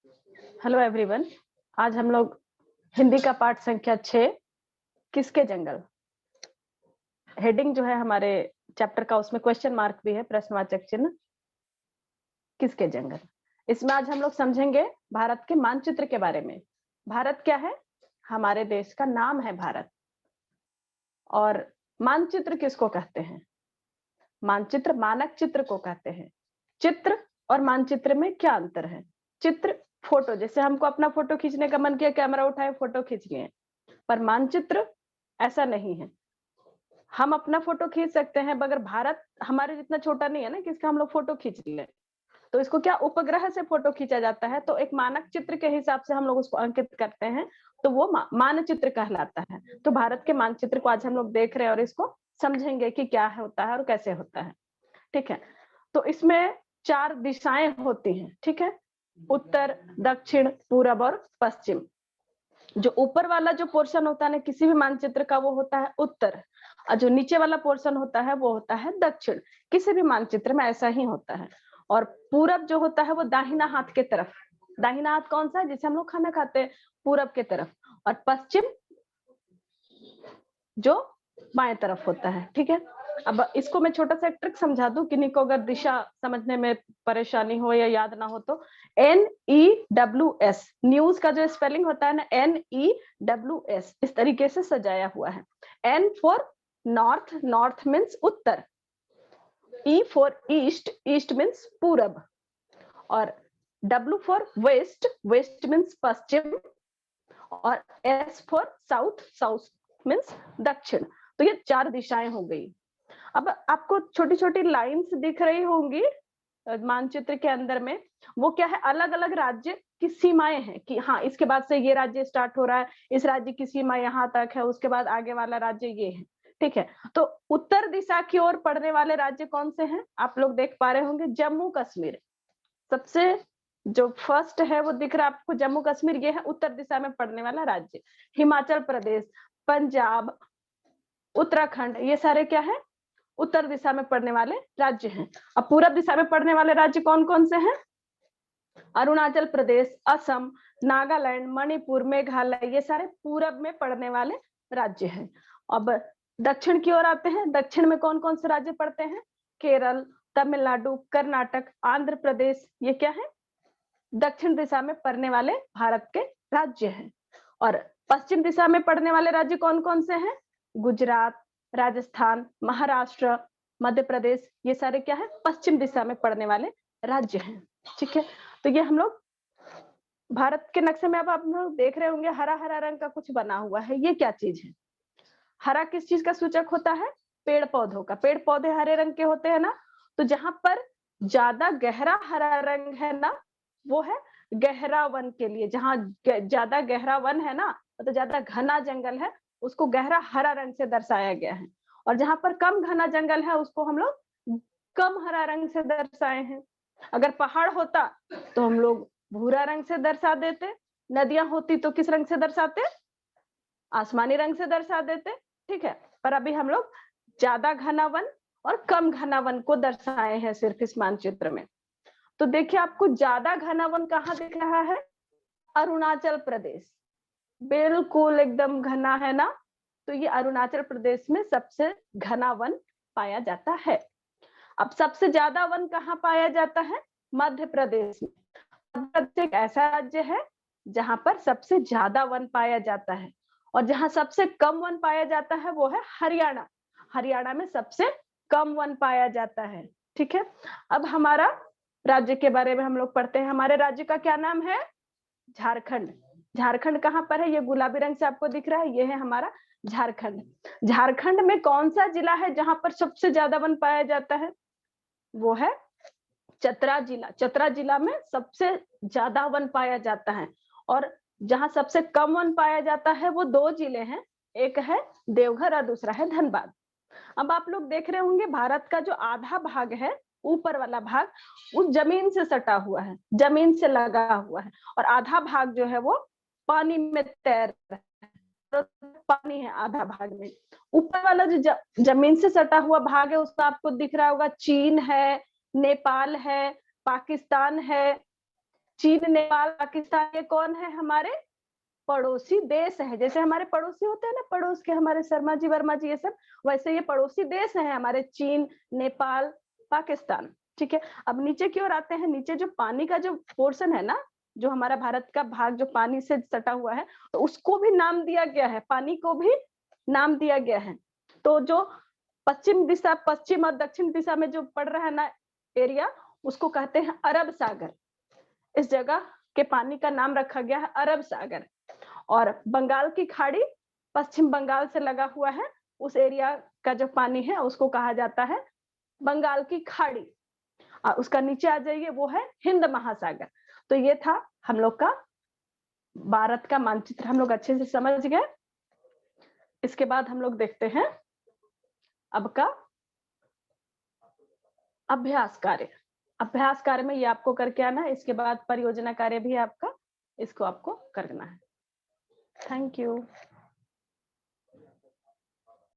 Hello everyone. आज हम लोग हिंदी का पाठ संख्या 6 किसके जंगल। हेडिंग जो है हमारे चैप्टर का, उसमें क्वेश्चन मार्क भी है, प्रश्नवाचक चिन्ह। किसके जंगल, इसमें आज हम लोग समझेंगे भारत के मानचित्र के बारे में। भारत क्या है? हमारे देश का नाम है भारत। और मानचित्र किसको कहते हैं? मानचित्र मानक चित्र को कहते हैं। चित्र और मानचित्र में क्या अंतर है? चित्र फोटो, जैसे हमको अपना फोटो खींचने का मन किया, कैमरा उठाए, फोटो खींच लिए। पर मानचित्र ऐसा नहीं है। हम अपना फोटो खींच सकते हैं, मगर भारत हमारे जितना छोटा नहीं है ना कि इसका हम लोग फोटो खींच लें। तो इसको क्या उपग्रह से फोटो खींचा जाता है, तो एक मानक चित्र के हिसाब से हम लोग उसको अंकित करते हैं, तो वो मानचित्र कहलाता है। तो भारत के मानचित्र को आज हम लोग देख रहे हैं और इसको समझेंगे कि क्या होता है और कैसे होता है। ठीक है, तो इसमें 4 दिशाएं होती हैं। ठीक है, उत्तर, दक्षिण, पूरब और पश्चिम। जो ऊपर वाला जो पोर्शन होता है ना किसी भी मानचित्र का, वो होता है उत्तर, और जो नीचे वाला पोर्शन होता है वो होता है दक्षिण। किसी भी मानचित्र में ऐसा ही होता है। और पूरब जो होता है वो दाहिना हाथ के तरफ। दाहिना हाथ कौन सा है? जिसे हम लोग खाना खाते हैं, पूरब के तरफ। और पश्चिम जो बाएं तरफ होता है। ठीक है, अब इसको मैं छोटा सा ट्रिक समझा दूं, किन्हीं को अगर दिशा समझने में परेशानी हो या याद ना हो तो NEWS, न्यूज का जो स्पेलिंग होता है ना, NEWS इस तरीके से सजाया हुआ है। N for north, north means उत्तर। E for east, east means पूरब। और W for west, west means पश्चिम। और S for south, south means दक्षिण। तो ये 4 दिशाएं हो गई। अब आपको छोटी छोटी लाइंस दिख रही होंगी मानचित्र के अंदर में, वो क्या है? अलग अलग राज्य की सीमाएं हैं कि हाँ इसके बाद से ये राज्य स्टार्ट हो रहा है, इस राज्य की सीमा यहाँ तक है, उसके बाद आगे वाला राज्य ये है। ठीक है, तो उत्तर दिशा की ओर पड़ने वाले राज्य कौन से हैं? आप लोग देख पा रहे होंगे, जम्मू कश्मीर सबसे जो फर्स्ट है वो दिख रहा है आपको, जम्मू कश्मीर, ये है उत्तर दिशा में पड़ने वाला राज्य। हिमाचल प्रदेश, पंजाब, उत्तराखंड, ये सारे क्या है? उत्तर दिशा में पड़ने वाले राज्य हैं। अब पूरब दिशा में पड़ने वाले राज्य कौन कौन से हैं? अरुणाचल प्रदेश, असम, नागालैंड, मणिपुर, मेघालय, ये सारे पूरब में पड़ने वाले राज्य हैं। अब दक्षिण की ओर आते हैं। दक्षिण में कौन कौन से राज्य पड़ते हैं? केरल, तमिलनाडु, कर्नाटक, आंध्र प्रदेश, ये क्या है? दक्षिण दिशा में पड़ने वाले भारत के राज्य हैं। और पश्चिम दिशा में पड़ने वाले राज्य कौन कौन से हैं? गुजरात, राजस्थान, महाराष्ट्र, मध्य प्रदेश, ये सारे क्या है? पश्चिम दिशा में पड़ने वाले राज्य हैं। ठीक है, तो ये हम लोग भारत के नक्शे में अब आप लोग देख रहे होंगे, हरा हरा रंग का कुछ बना हुआ है। ये क्या चीज है? हरा किस चीज का सूचक होता है? पेड़ पौधों का। पेड़ पौधे हरे रंग के होते हैं ना, तो जहां पर ज्यादा गहरा हरा रंग है ना, वो है गहरा वन के लिए। जहां ज्यादा गहरा वन है ना, तो ज्यादा घना जंगल है, उसको गहरा हरा रंग से दर्शाया गया है। और जहां पर कम घना जंगल है, उसको हम लोग कम हरा रंग से दर्शाए हैं। अगर पहाड़ होता तो हम लोग भूरा रंग से दर्शा देते। नदियां होती तो किस रंग से दर्शाते? आसमानी रंग से दर्शा देते। ठीक है, पर अभी हम लोग ज्यादा घना वन और कम घना वन को दर्शाए हैं सिर्फ इस मानचित्र में। तो देखिए, आपको ज्यादा घना वन कहाँ दिख रहा है? अरुणाचल प्रदेश, बिल्कुल एकदम घना है ना, तो ये अरुणाचल प्रदेश में सबसे घना वन पाया जाता है। अब सबसे ज्यादा वन कहाँ पाया जाता है? मध्य प्रदेश में। मध्य प्रदेश एक ऐसा राज्य है जहां पर सबसे ज्यादा वन पाया जाता है। और जहां सबसे कम वन पाया जाता है वो है हरियाणा। हरियाणा में सबसे कम वन पाया जाता है। ठीक है, अब हमारा राज्य के बारे में हम लोग पढ़ते हैं। हमारे राज्य का क्या नाम है? झारखंड। झारखंड कहाँ पर है? ये गुलाबी रंग से आपको दिख रहा है, ये है हमारा झारखंड। झारखंड में कौन सा जिला है जहां पर सबसे ज्यादा वन पाया जाता है? वो है चतरा जिला। चतरा जिला में सबसे ज्यादा वन पाया जाता है। और जहां सबसे कम वन पाया जाता है वो 2 जिले हैं, एक है देवघर और दूसरा है धनबाद। अब आप लोग देख रहे होंगे, भारत का जो आधा भाग है, ऊपर वाला भाग, उस जमीन से सटा हुआ है, जमीन से लगा हुआ है। और आधा भाग जो है वो पानी में तैर रहा है, पानी है आधा भाग में। ऊपर वाला जो जमीन से सटा हुआ भाग है, उसमें आपको दिख रहा होगा चीन है, नेपाल है, पाकिस्तान है, चीन, नेपाल, पाकिस्तान, ये कौन है? हमारे पड़ोसी देश है। जैसे हमारे पड़ोसी होते हैं ना, पड़ोस के हमारे शर्मा जी, वर्मा जी, ये सब, वैसे ये पड़ोसी देश है हमारे, चीन, नेपाल, पाकिस्तान। ठीक है, अब नीचे की ओर आते हैं। नीचे जो पानी का जो पोर्शन है ना, जो हमारा भारत का भाग जो पानी से सटा हुआ है, तो उसको भी नाम दिया गया है, पानी को भी नाम दिया गया है। तो जो पश्चिम दिशा, पश्चिम और दक्षिण दिशा में जो पड़ रहा है ना एरिया, उसको कहते हैं अरब सागर। इस जगह के पानी का नाम रखा गया है अरब सागर। और बंगाल की खाड़ी पश्चिम बंगाल से लगा हुआ है, उस एरिया का जो पानी है उसको कहा जाता है बंगाल की खाड़ी। और उसका नीचे आ जाइए, वो है हिंद महासागर। तो ये था हम लोग का भारत का मानचित्र, हम लोग अच्छे से समझ गए। इसके बाद हम लोग देखते हैं अब का अभ्यास कार्य। अभ्यास कार्य में ये आपको करके आना है। इसके बाद परियोजना कार्य भी आपका, इसको आपको करना है। Thank you.